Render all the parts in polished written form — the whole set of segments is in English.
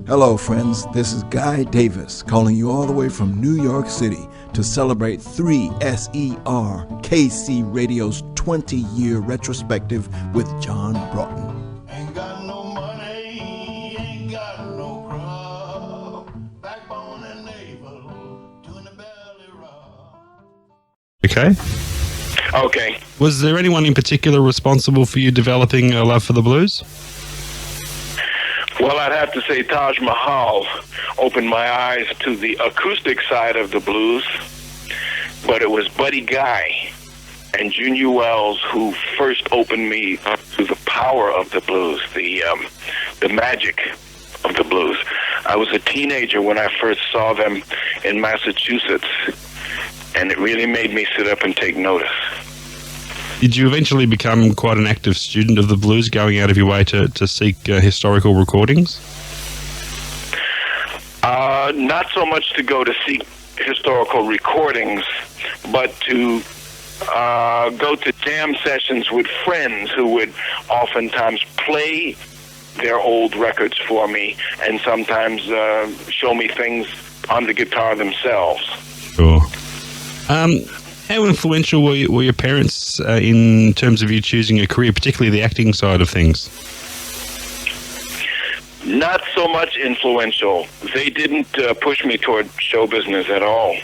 Hello, friends. This is Guy Davis calling you all the way from New York City to celebrate 3SER-KC Radio's 20-year retrospective with John Broughton. Ain't got no money, ain't got no grub, backbone and navel, doing the belly rub. Okay. Okay. Was there anyone in particular responsible for you developing a love for the blues? Well, I'd have to say Taj Mahal opened my eyes to the acoustic side of the blues, but it was Buddy Guy and Junior Wells who first opened me up to the power of the blues, the magic of the blues. I was a teenager when I first saw them in Massachusetts, and it really made me sit up and take notice. Did you eventually become quite an active student of the blues, going out of your way to seek historical recordings? Not so much to go to seek historical recordings, but to go to jam sessions with friends who would oftentimes play their old records for me and sometimes show me things on the guitar themselves. Sure. How influential were your parents in terms of you choosing a career, particularly the acting side of things? Not so much influential. They didn't push me toward show business at all.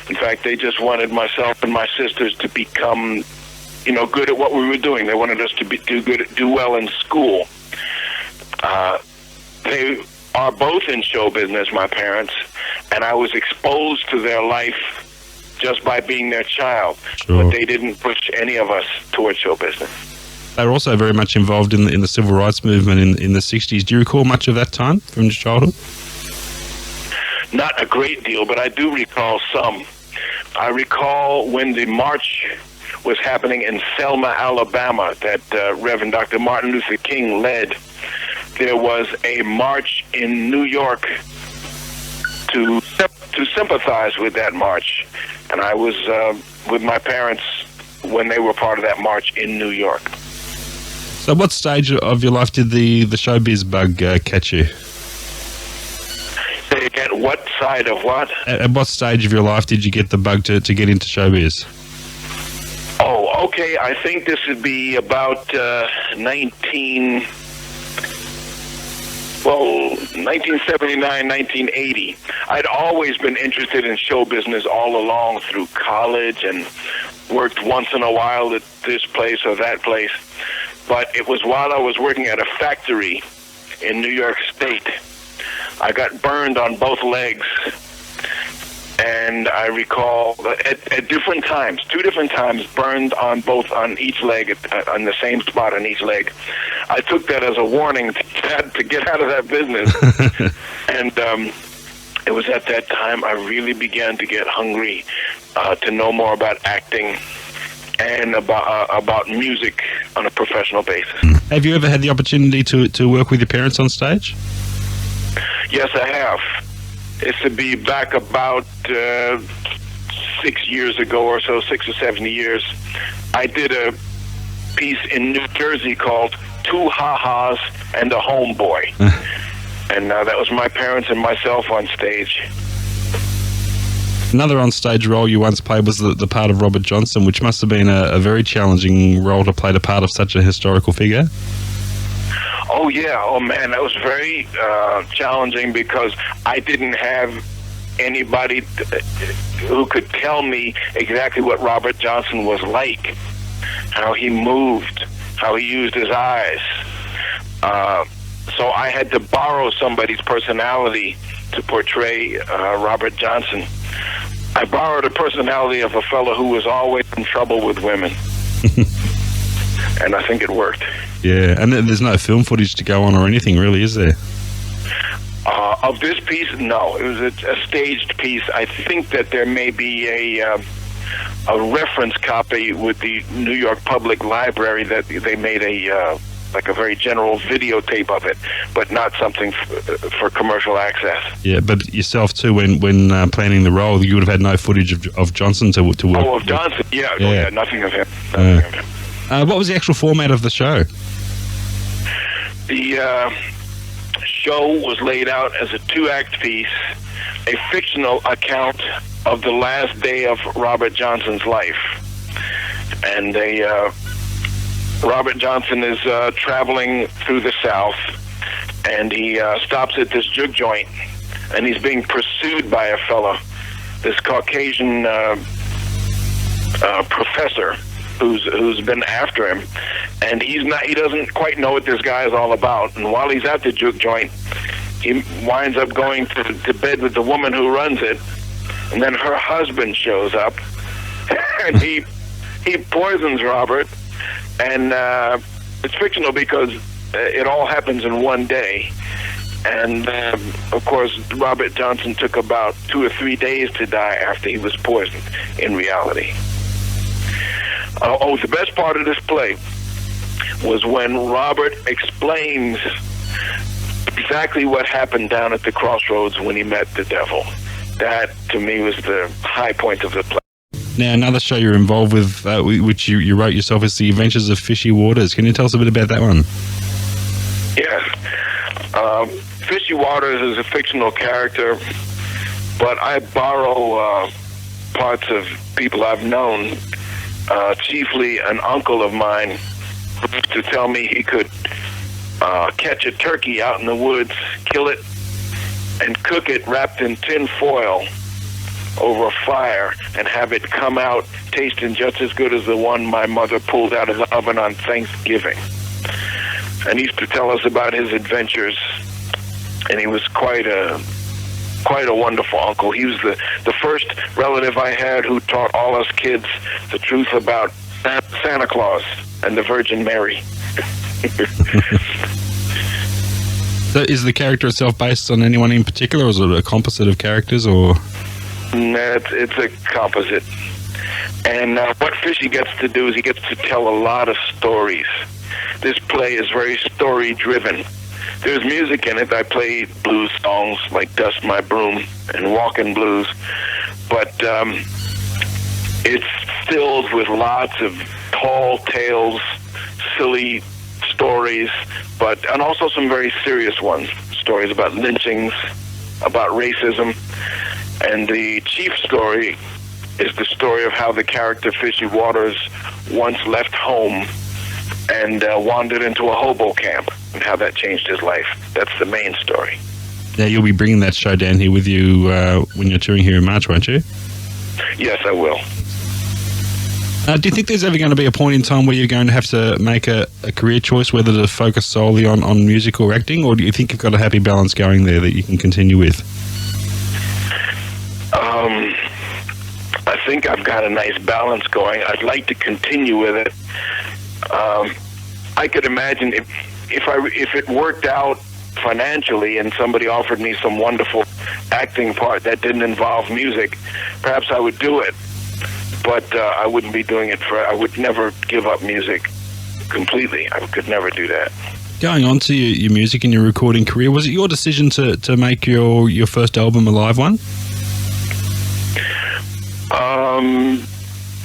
In fact, they just wanted myself and my sisters to become, good at what we were doing. They wanted us to do well in school. They are both in show business, my parents, and I was exposed to their life just by being their child. Sure. But they didn't push any of us towards show business. They were also very much involved in the civil rights movement in the 60s. Do you recall much of that time from your childhood? Not a great deal, but I do recall some. I recall when the march was happening in Selma, Alabama, that Reverend Dr. Martin Luther King led. There was a march in New York to sympathize with that march. And I was with my parents when they were part of that march in New York. So what stage of your life did the showbiz bug catch you? Say again, what side of what? At what stage of your life did you get the bug to get into showbiz? Oh, okay. I think this would be about 1979, 1980. I'd always been interested in show business all along through college and worked once in a while at this place or that place. But it was while I was working at a factory in New York State. I got burned on both legs. And I recall at different times, 2 different times, burned on each leg, on the same spot on each leg. I took that as a warning to get out of that business. And it was at that time I really began to get hungry to know more about acting and about music on a professional basis. Have you ever had the opportunity to work with your parents on stage? Yes, I have. This would be back about 6 years ago or so, 6 or 7 years. I did a piece in New Jersey called Two Ha-Has and a Homeboy. And that was my parents and myself on stage. Another on-stage role you once played was the part of Robert Johnson, which must have been a very challenging role to play the part of such a historical figure. Oh, yeah. Oh, man, that was very challenging because I didn't have anybody who could tell me exactly what Robert Johnson was like, how he moved, how he used his eyes. So I had to borrow somebody's personality to portray Robert Johnson. I borrowed a personality of a fellow who was always in trouble with women. And I think it worked. Yeah, and there's no film footage to go on or anything, really, is there? Of this piece, no. It was a staged piece. I think that there may be a reference copy with the New York Public Library that they made a very general videotape of it, but not something for commercial access. Yeah, but yourself too, when planning the role, you would have had no footage of Johnson to work. Oh, of Johnson, yeah, nothing of him. Nothing of him. What was the actual format of the show? The show was laid out as a 2-act piece, a fictional account of the last day of Robert Johnson's life. And Robert Johnson is traveling through the South, and he stops at this juke joint, and he's being pursued by a fella, this Caucasian professor who's been after him, and he doesn't quite know what this guy is all about. And while he's at the juke joint, he winds up going to bed with the woman who runs it, and then her husband shows up, and he poisons Robert. And it's fictional because it all happens in one day. And, of course, Robert Johnson took about 2 or 3 days to die after he was poisoned in reality. The best part of this play was when Robert explains exactly what happened down at the crossroads when he met the devil. That, to me, was the high point of the play. Now, another show you're involved with, which you wrote yourself, is The Adventures of Fishy Waters. Can you tell us a bit about that one? Yes. Fishy Waters is a fictional character, but I borrow parts of people I've known, chiefly an uncle of mine who used to tell me he could catch a turkey out in the woods, kill it, and cook it wrapped in tin foil over a fire and have it come out tasting just as good as the one my mother pulled out of the oven on Thanksgiving. And he used to tell us about his adventures, and he was quite a wonderful uncle. He was the first relative I had who taught all us kids the truth about Santa Claus and the Virgin Mary. So is the character itself based on anyone in particular, or is it a composite of characters, or...? It's a composite. And what Fishy gets to do is he gets to tell a lot of stories. This play is very story-driven. There's music in it. I play blues songs like Dust My Broom and Walkin' Blues. But it's filled with lots of tall tales, silly stories, and also some very serious ones. Stories about lynchings, about racism. And the chief story is the story of how the character Fishy Waters once left home and wandered into a hobo camp, and how that changed his life. That's the main story. Yeah, you'll be bringing that show down here with you when you're touring here in March, won't you? Yes, I will. Do you think there's ever going to be a point in time where you're going to have to make a career choice, whether to focus solely on music or acting, or do you think you've got a happy balance going there that you can continue with? I think I've got a nice balance going. I'd like to continue with it. I could imagine if it worked out financially and somebody offered me some wonderful acting part that didn't involve music, perhaps I would do it. But I wouldn't be doing it I would never give up music completely. I could never do that. Going on to your music and your recording career, was it your decision to make your first album a live one?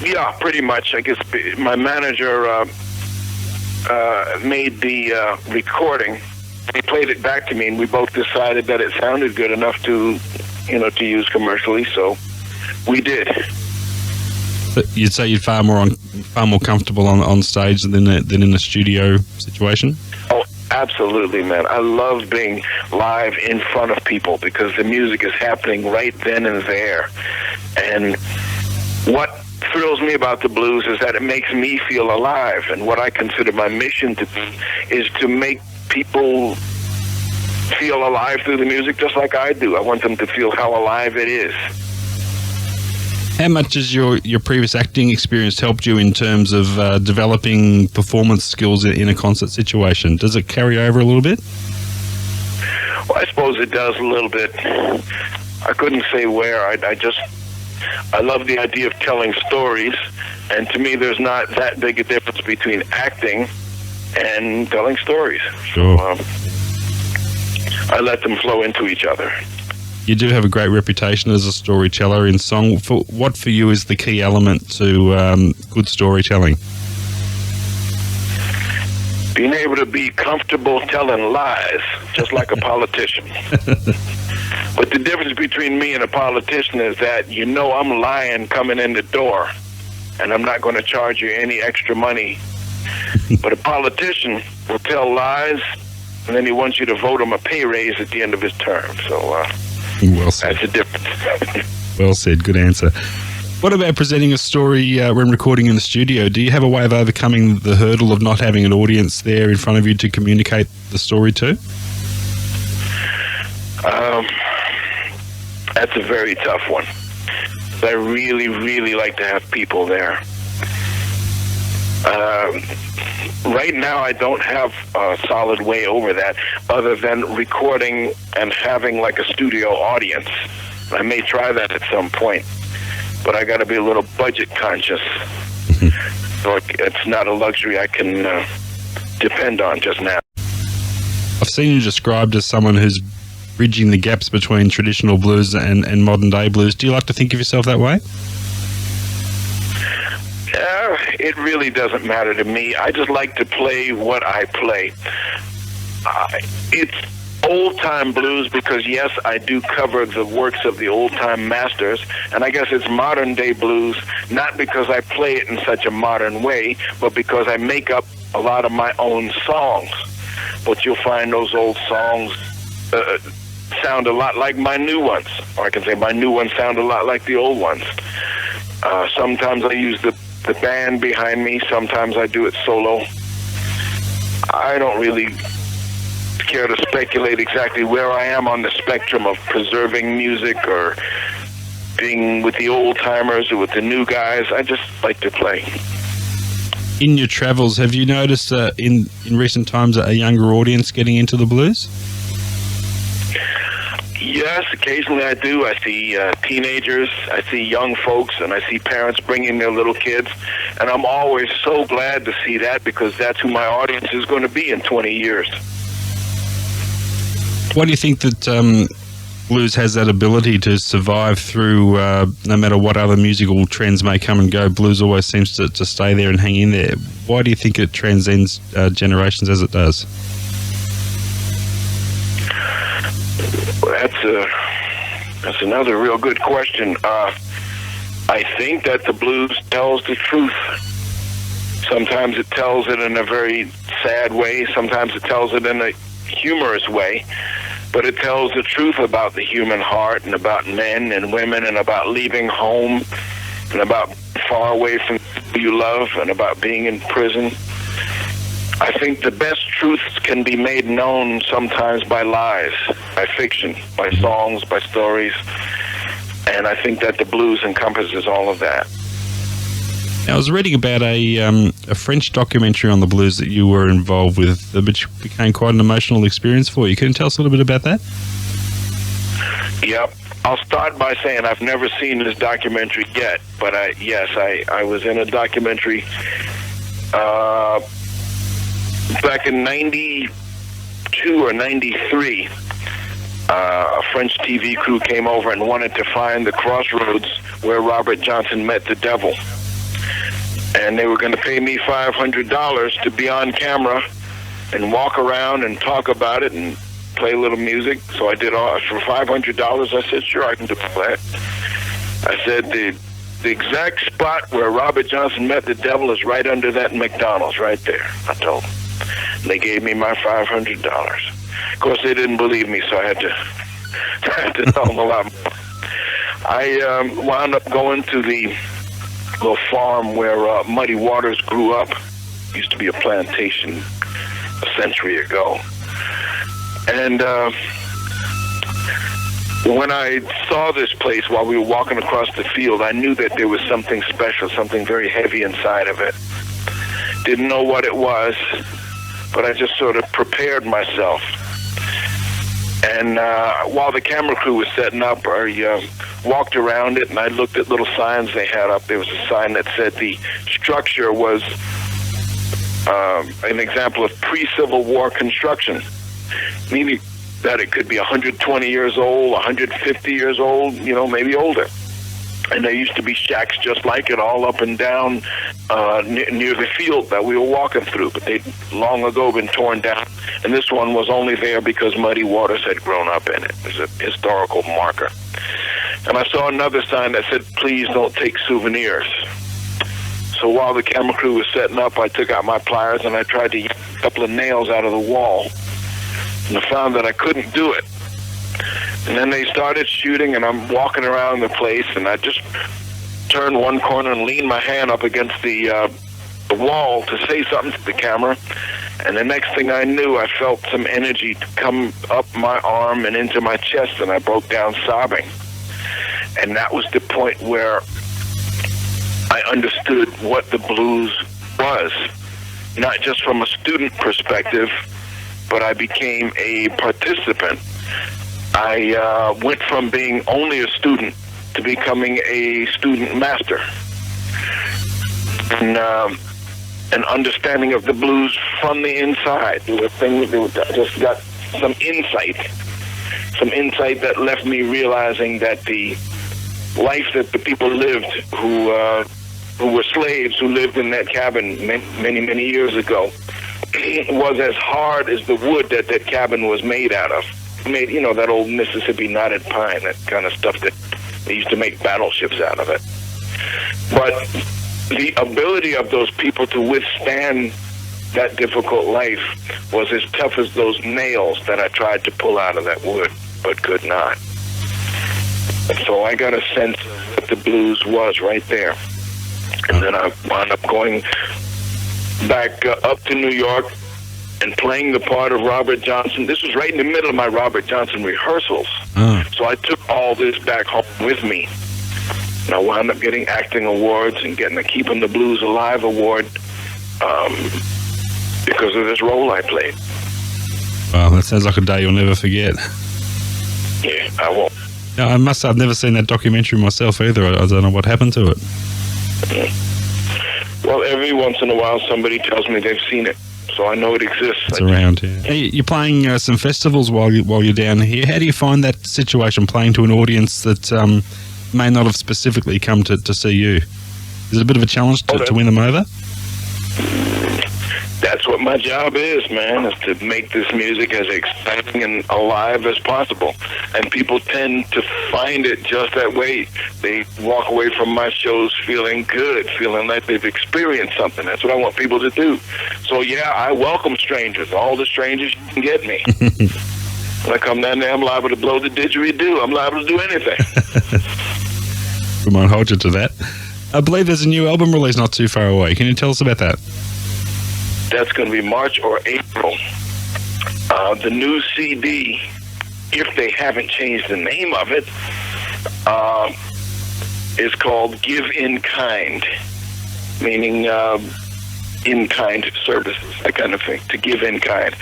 Yeah, pretty much. I guess my manager made the recording. He played it back to me, and we both decided that it sounded good enough to use commercially. So we did. But you'd say you're far more comfortable on stage than in a studio situation? Oh, absolutely, man. I love being live in front of people because the music is happening right then and there. And what thrills me about the blues is that it makes me feel alive. And what I consider my mission to be is to make people feel alive through the music just like I do. I want them to feel how alive it is. How much has your previous acting experience helped you in terms of developing performance skills in a concert situation? Does it carry over a little bit? Well, I suppose it does a little bit. I couldn't say where. I love the idea of telling stories, and to me there's not that big a difference between acting and telling stories. Sure. I let them flow into each other. You do have a great reputation as a storyteller in song. What for you is the key element to good storytelling? Being able to be comfortable telling lies, just like a politician. But the difference between me and a politician is that I'm lying coming in the door, and I'm not going to charge you any extra money. But a politician will tell lies, and then he wants you to vote him a pay raise at the end of his term. So well said. That's the difference. Well said. Good answer. What about presenting a story when recording in the studio? Do you have a way of overcoming the hurdle of not having an audience there in front of you to communicate the story to? That's a very tough one. I really, really like to have people there. Right now, I don't have a solid way over that other than recording and having like a studio audience. I may try that at some point, but I got to be a little budget conscious. So it's not a luxury I can depend on just now. I've seen you described as someone who's bridging the gaps between traditional blues and modern day blues. Do you like to think of yourself that way? It really doesn't matter to me. I just like to play what I play. It's old-time blues because, yes, I do cover the works of the old-time masters, and I guess it's modern-day blues, not because I play it in such a modern way, but because I make up a lot of my own songs. But you'll find those old songs sound a lot like my new ones, or I can say my new ones sound a lot like the old ones. Sometimes I use the band behind me, sometimes I do it solo. I don't really care to speculate exactly where I am on the spectrum of preserving music or being with the old timers or with the new guys. I just like to play. In your travels, have you noticed in recent times a younger audience getting into the blues? Yes, occasionally I do. I see teenagers, I see young folks, and I see parents bringing their little kids. And I'm always so glad to see that because that's who my audience is going to be in 20 years. Why do you think that blues has that ability to survive through no matter what other musical trends may come and go? Blues always seems to stay there and hang in there. Why do you think it transcends generations as it does? Well, that's another real good question. I think that the blues tells the truth. Sometimes it tells it in a very sad way. Sometimes it tells it in a humorous way. But it tells the truth about the human heart and about men and women and about leaving home and about far away from who you love and about being in prison. I think the best truths can be made known sometimes by lies, by fiction, by songs, by stories. And I think that the blues encompasses all of that. Now, I was reading about a French documentary on the blues that you were involved with, which became quite an emotional experience for you. Can you tell us a little bit about that? Yep. I'll start by saying I've never seen this documentary yet, but I was in a documentary back in 92 or 93. A French TV crew came over and wanted to find the crossroads where Robert Johnson met the devil. And they were going to pay me $500 to be on camera and walk around and talk about it and play a little music. So I did all for $500. I said, sure, I can do that. I said, the exact spot where Robert Johnson met the devil is right under that McDonald's right there, I told them. And they gave me my $500. Of course, they didn't believe me, so I had to tell them a lot more. I wound up going to the little farm where Muddy Waters grew up. It used to be a plantation a century ago. And when I saw this place while we were walking across the field, I knew that there was something special, something very heavy inside of it. Didn't know what it was, but I just sort of prepared myself. And while the camera crew was setting up, I walked around it and I looked at little signs they had up. There was a sign that said the structure was an example of pre-Civil War construction, meaning that it could be 120 years old, 150 years old, maybe older. And there used to be shacks just like it all up and down near the field that we were walking through, but they'd long ago been torn down. And this one was only there because muddy waters had grown up in it. It was a historical marker. And I saw another sign that said, "Please don't take souvenirs." So while the camera crew was setting up, I took out my pliers and I tried to yank a couple of nails out of the wall. And I found that I couldn't do it. And then they started shooting, and I'm walking around the place, and I just turned one corner and leaned my hand up against the wall to say something to the camera. And the next thing I knew, I felt some energy come up my arm and into my chest, and I broke down sobbing. And that was the point where I understood what the blues was, not just from a student perspective, but I became a participant. I went from being only a student to becoming a student master. And an understanding of the blues from the inside. There were things that I just got some insight that left me realizing that the life that the people lived who were slaves, who lived in that cabin many, many years ago, was as hard as the wood that cabin was made out of. Made, that old Mississippi knotted pine, that kind of stuff that they used to make battleships out of it. But the ability of those people to withstand that difficult life was as tough as those nails that I tried to pull out of that wood, but could not. And so I got a sense of what the blues was right there. And then I wound up going back up to New York and playing the part of Robert Johnson. This was right in the middle of my Robert Johnson rehearsals. So I took all this back home with me. And I wound up getting acting awards and getting the Keeping the Blues Alive award because of this role I played. Wow, that sounds like a day you'll never forget. Yeah, I won't. Yeah, I must say I've never seen that documentary myself either. I don't know what happened to it. Well, every once in a while somebody tells me they've seen it. So I know it exists. It's around here. Hey, you're playing some festivals while you're down here. How do you find that situation, playing to an audience that may not have specifically come to see you? Is it a bit of a challenge to win them over? That's what my job is, man, is to make this music as exciting and alive as possible. And people tend to find it just that way. They walk away from my shows feeling good, feeling like they've experienced something. That's what I want people to do. So, yeah, I welcome strangers, all the strangers you can get me. When I come down there, I'm liable to blow the didgeridoo. I'm liable to do anything. We might hold you to that. I believe there's a new album release not too far away. Can you tell us about that? That's going to be March or April. The new CD, if they haven't changed the name of it, is called Give in Kind, meaning in-kind services, that kind of thing, to give in kind.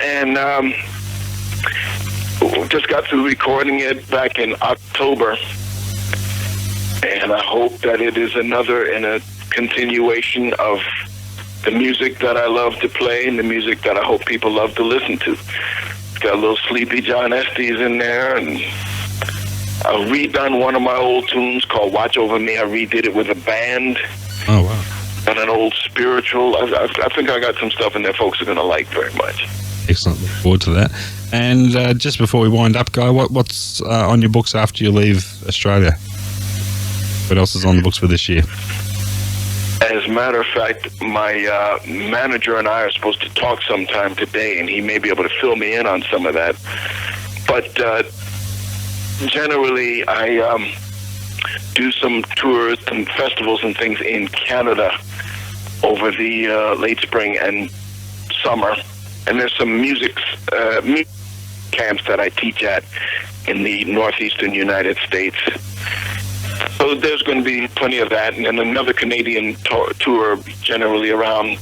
And just got through recording it back in October, and I hope that it is in a continuation of the music that I love to play and the music that I hope people love to listen to. It's got a little Sleepy John Estes in there, and I've redone one of my old tunes called Watch Over Me. I redid it with a band. Oh, wow. And an old spiritual. I think I got some stuff in there folks are going to like very much. Excellent. Look forward to that. And just before we wind up, Guy, what's on your books after you leave Australia? What else is on the books for this year? As a matter of fact, my manager and I are supposed to talk sometime today, and he may be able to fill me in on some of that. But generally, I do some tours and festivals and things in Canada over the late spring and summer. And there's some music camps that I teach at in the northeastern United States. So there's going to be plenty of that, and then another Canadian tour generally around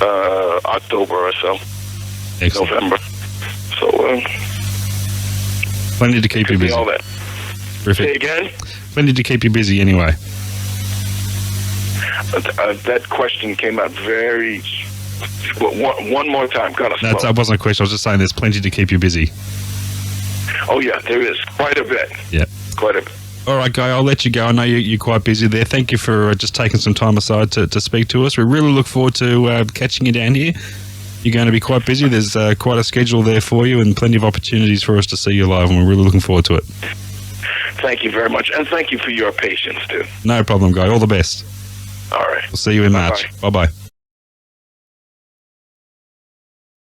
October or so. Excellent. November. So plenty to keep you busy. All that. Terrific. Say again? Plenty to keep you busy anyway. That question came out very... One more time, kind of slow. That wasn't a question. I was just saying there's plenty to keep you busy. Oh, yeah, there is. Quite a bit. Yeah. Quite a bit. All right, Guy, I'll let you go. I know you're quite busy there. Thank you for just taking some time aside to speak to us. We really look forward to catching you down here. You're going to be quite busy. There's quite a schedule there for you and plenty of opportunities for us to see you live, and we're really looking forward to it. Thank you very much, and thank you for your patience, too. No problem, Guy. All the best. All right. We'll see you in March. Bye-bye. Bye-bye.